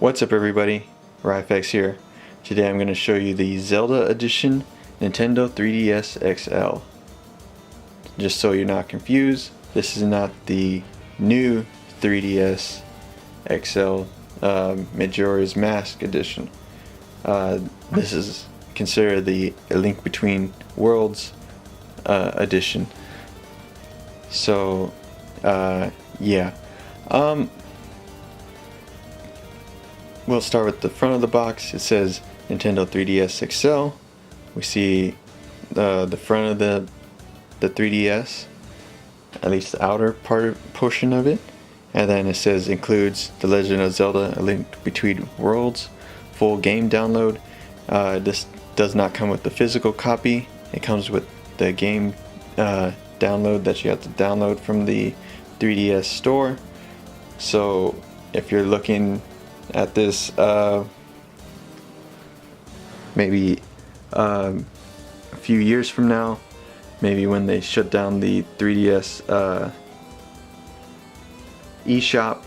What's up everybody, RyFX here. Today I'm going to show you the Zelda Edition Nintendo 3DS XL. Just so you're not confused, this is not the new 3DS XL Majora's Mask Edition. This is considered the A Link Between Worlds edition. So yeah. We'll start with the front of the box. It says Nintendo 3DS XL. We see the front of the 3DS, at least the outer portion of it, and then it says includes The Legend of Zelda: A Link Between Worlds full game download. This does not come with the physical copy. It comes with the game download that you have to download from the 3DS store. So if you're looking at this maybe a few years from now, maybe when they shut down the 3DS eShop,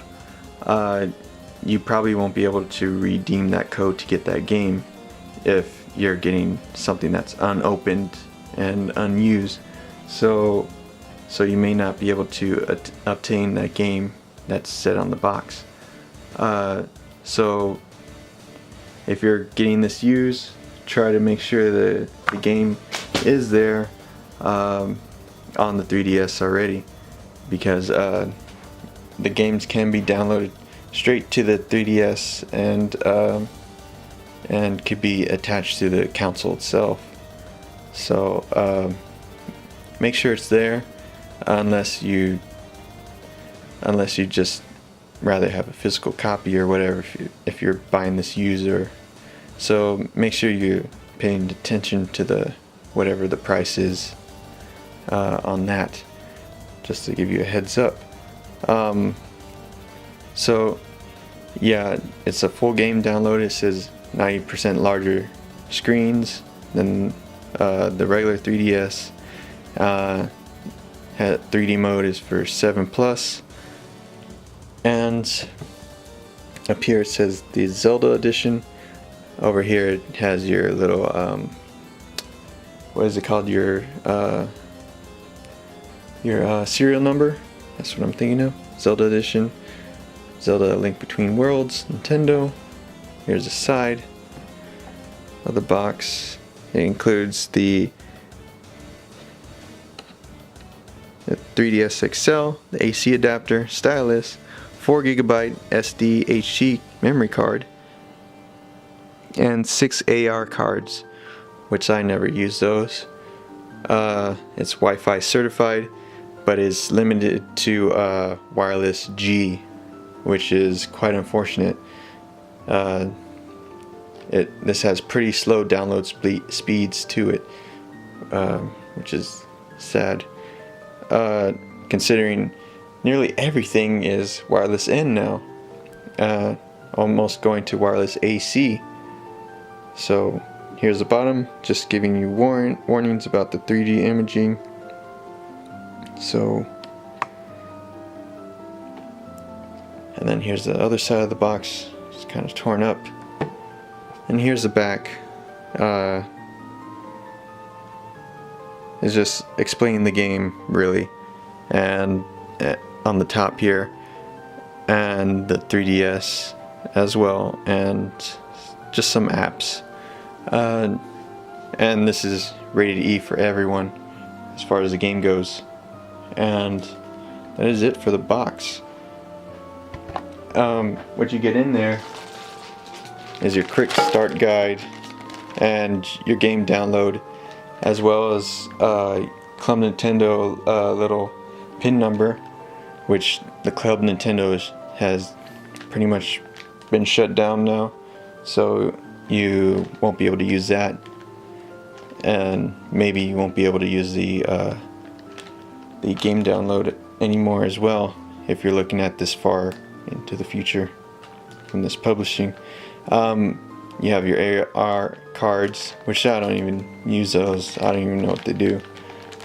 you probably won't be able to redeem that code to get that game if you're getting something that's unopened and unused. So you may not be able to obtain that game that's set on the box. So if you're getting this used, try to make sure the game is there on the 3DS already, because the games can be downloaded straight to the 3DS and could be attached to the console itself. So make sure it's there, unless you just rather have a physical copy or whatever if you're buying this user. So make sure you're paying attention to the whatever the price is on that, just to give you a heads up. So yeah, it's a full game download. It says 90% larger screens than the regular 3DS. 3D mode is for 7+. And up here it says the Zelda Edition. Over here it has your little what is it called, your serial number. That's what I'm thinking of. Zelda Edition, Zelda: A Link Between Worlds, Nintendo. Here's the side of the box. It includes the 3DS XL, the AC adapter, stylus, 4GB SDHC memory card, and 6 AR cards, which I never use those. It's Wi-Fi certified, but is limited to wireless G, which is quite unfortunate. This has pretty slow download speeds to it, which is sad, considering nearly everything is wireless N now, almost going to wireless AC. So here's the bottom, just giving you warnings about the 3D imaging. So, and then here's the other side of the box. It's kind of torn up. And here's the back. It's just explaining the game, really. And on the top here, and the 3DS as well, and just some apps. And this is rated E for everyone as far as the game goes. And that is it for the box. What you get in there is your quick start guide and your game download, as well as Club Nintendo little pin number, which the Club Nintendo has pretty much been shut down now, so you won't be able to use that, and maybe you won't be able to use the game download anymore as well, if you're looking at this far into the future from this publishing. You have your AR cards, which I don't even use those. I don't even know what they do.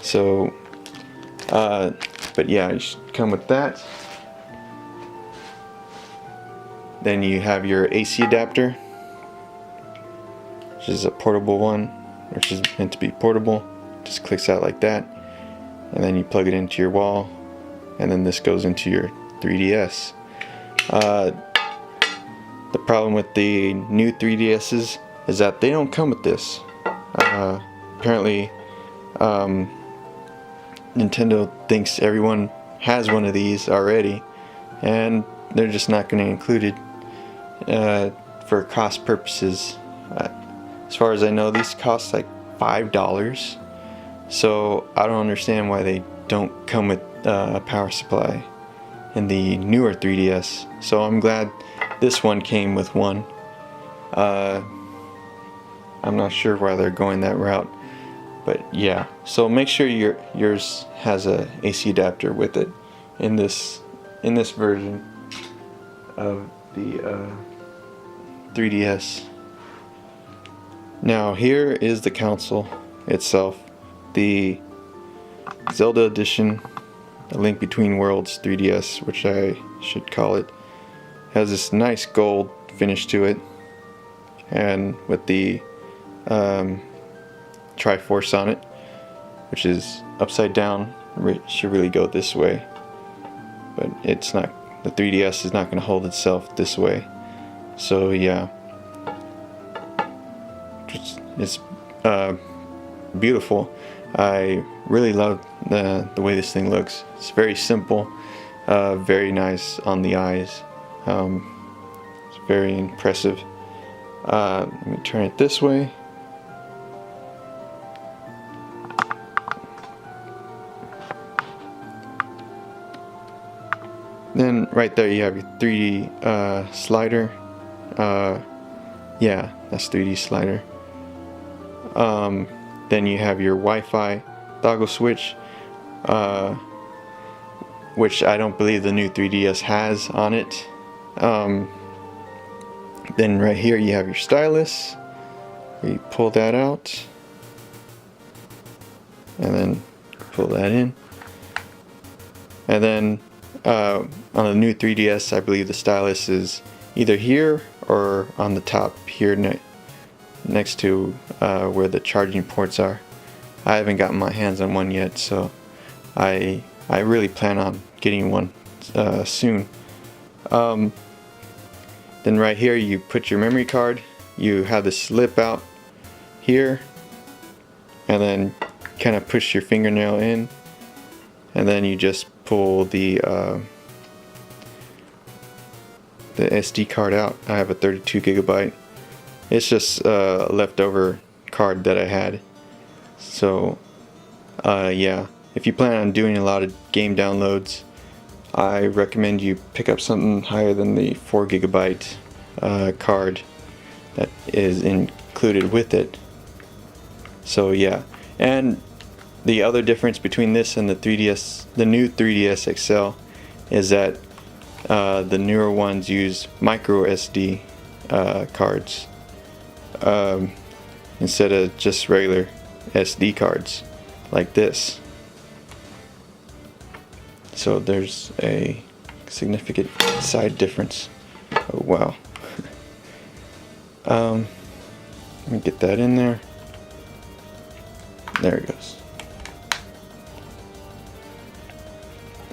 So but yeah, you should come with that. Then you have your AC adapter, which is a portable one, which is meant to be portable. Just clicks out like that, and then you plug it into your wall, and then this goes into your 3DS. The problem with the new 3DSs is that they don't come with this. Apparently, Nintendo thinks everyone has one of these already, and they're just not going to include it for cost purposes. As far as I know, these cost like $5, so I don't understand why they don't come with a power supply in the newer 3DS. So I'm glad this one came with one. I'm not sure why they're going that route, but yeah. So make sure yours has a AC adapter with it in this version of the 3DS. Now here is the console itself, the Zelda edition, A Link Between Worlds 3DS, which I should call it. Has this nice gold finish to it, and with the Triforce on it, which is upside down. It should really go this way, but it's not. The 3DS is not going to hold itself this way. So yeah, it's beautiful. I really love the way this thing looks. It's very simple, very nice on the eyes. It's very impressive. Let me turn it this way. Then right there you have your 3D slider. Yeah, that's 3D slider. Then you have your Wi-Fi toggle switch, which I don't believe the new 3DS has on it. Then right here you have your stylus. You pull that out, and then pull that in. And then on the new 3DS, I believe the stylus is either here or on the top here next to where the charging ports are. I haven't gotten my hands on one yet, so I really plan on getting one soon. Then right here you put your memory card. You have the slip out here, and then kind of push your fingernail in, and then you just pull the SD card out. I have a 32 gigabyte. It's just a leftover card that I had. So yeah, if you plan on doing a lot of game downloads, I recommend you pick up something higher than the 4 gigabyte card that is included with it. So yeah, and the other difference between this and the 3DS, the new 3DS XL, is that the newer ones use micro SD cards instead of just regular SD cards like this. So there's a significant side difference. Oh wow. Let me get that in there. There it goes.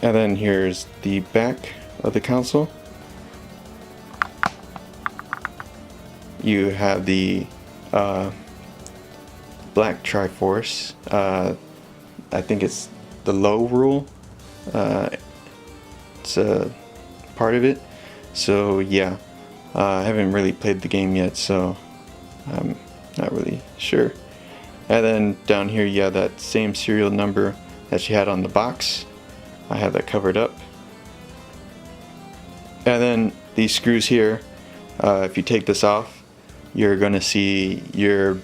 And then here's the back of the console. You have the black Triforce. I think it's the low rule. It's a part of it. So yeah, I haven't really played the game yet, so I'm not really sure. And then down here you have that same serial number that you had on the box. I have that covered up. And then these screws here, if you take this off, you're gonna see your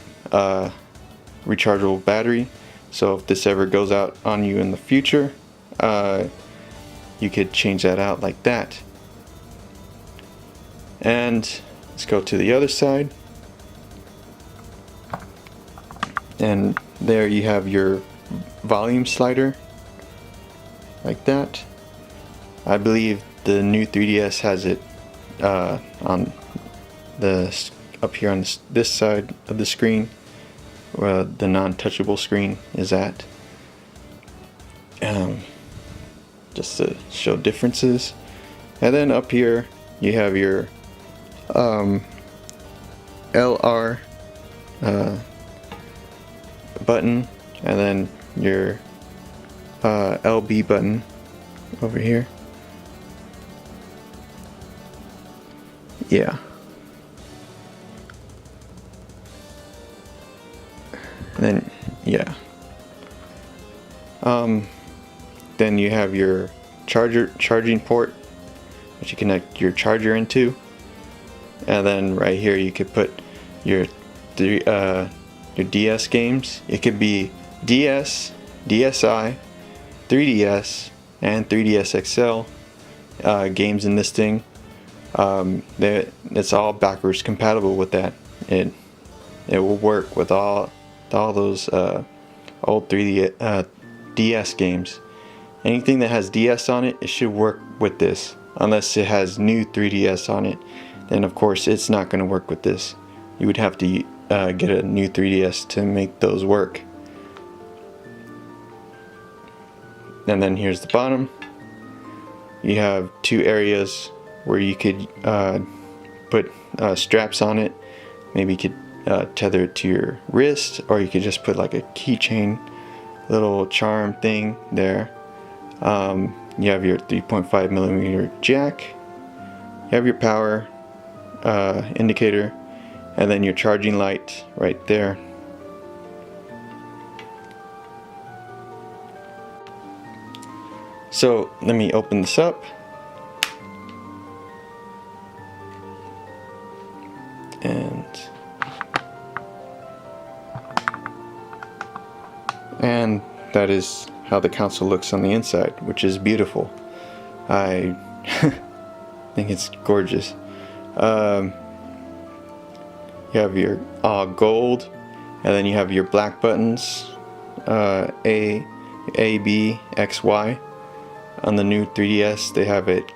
rechargeable battery. So if this ever goes out on you in the future, you could change that out like that. And let's go to the other side. And there you have your volume slider, like that. I believe the new 3DS has it on the up here on this side of the screen, where the non-touchable screen is at. Just to show differences. And then up here you have your LR button, and then your LB button over here. Yeah. And then yeah. Then you have your charging port, which you connect your charger into, and then right here you could put your DS games. It could be DS, DSi, 3DS, and 3DS XL games in this thing. It's all backwards compatible with that. It will work with all those old 3D DS games. Anything that has DS on it, it should work with this. Unless it has new 3DS on it, then of course it's not going to work with this. You would have to get a new 3DS to make those work. And then here's the bottom. You have two areas where you could put straps on it. Maybe you could tether it to your wrist, or you could just put like a keychain little charm thing there. You have your 3.5mm jack, you have your power indicator, and then your charging light right there. So let me open this up. And that is how the console looks on the inside, which is beautiful. I think it's gorgeous. You have your gold, and then you have your black buttons, A, B, X, Y. On the new 3DS, they have it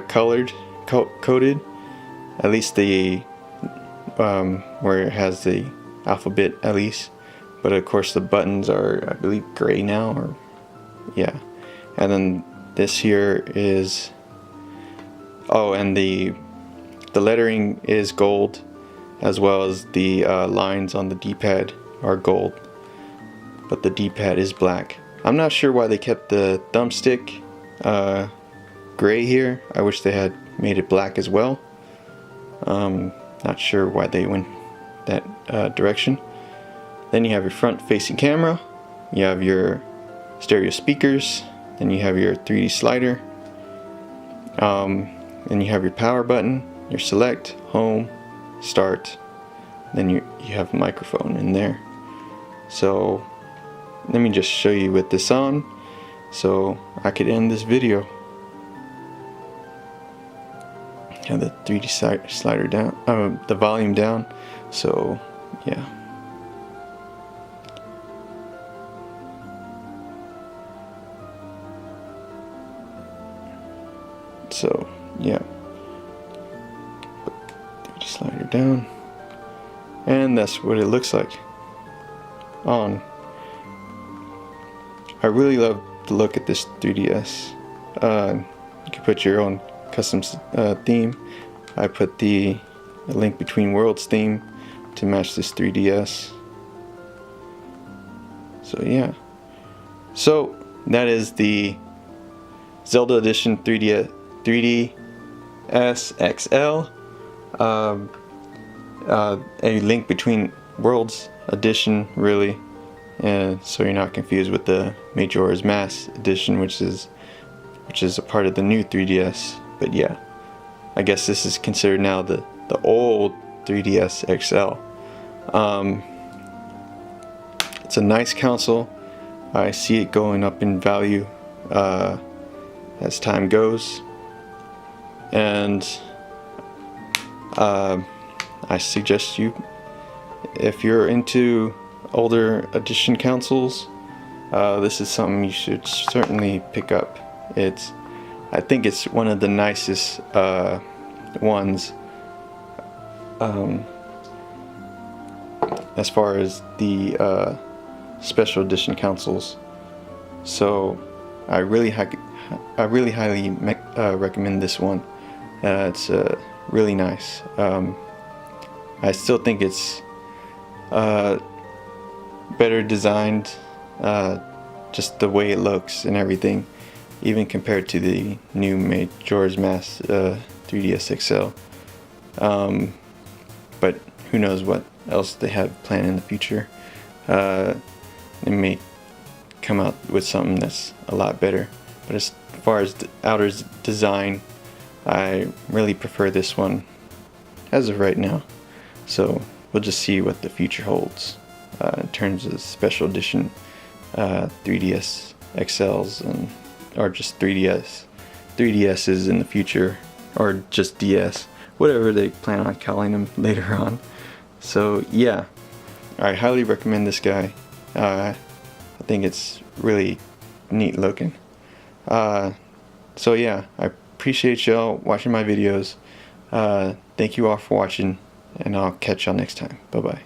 coded. At least the where it has the alphabet, at least. But of course the buttons are, I believe, gray now, or yeah. And then this here is, and the lettering is gold, as well as the lines on the D-pad are gold, but the D-pad is black. I'm not sure why they kept the thumbstick gray here. I wish they had made it black as well. Not sure why they went that direction. Then you have your front facing camera, you have your stereo speakers, then you have your 3D slider, then you have your power button, your select, home, start, then you have a microphone in there. So let me just show you with this on, so I could end this video. Have the 3D slider down, the volume down, so yeah. So yeah, 3D slider down, and that's what it looks like on. I really love the look at this 3DS. You can put your own custom theme. I put the Link Between Worlds theme to match this 3DS. So yeah, so that is the Zelda Edition 3DS XL, a Link Between Worlds edition, really, and so you're not confused with the Majora's Mask edition, which is a part of the new 3DS. But yeah, I guess this is considered now the old 3DS XL. It's a nice console. I see it going up in value as time goes. And I suggest you, if you're into older edition consoles, this is something you should certainly pick up. I think it's one of the nicest ones as far as the special edition consoles. So I really highly recommend this one. It's really nice. I still think it's better designed, just the way it looks and everything, even compared to the new Majora's Mask 3DS XL. But who knows what else they have planned in the future. They may come out with something that's a lot better. But as far as the outer design, I really prefer this one as of right now. So we'll just see what the future holds in terms of special edition 3DS XLs or just 3DSs in the future, or just DS, whatever they plan on calling them later on. So yeah, I highly recommend this guy. I think it's really neat looking. So yeah, I appreciate y'all watching my videos. Thank you all for watching, and I'll catch y'all next time. Bye bye.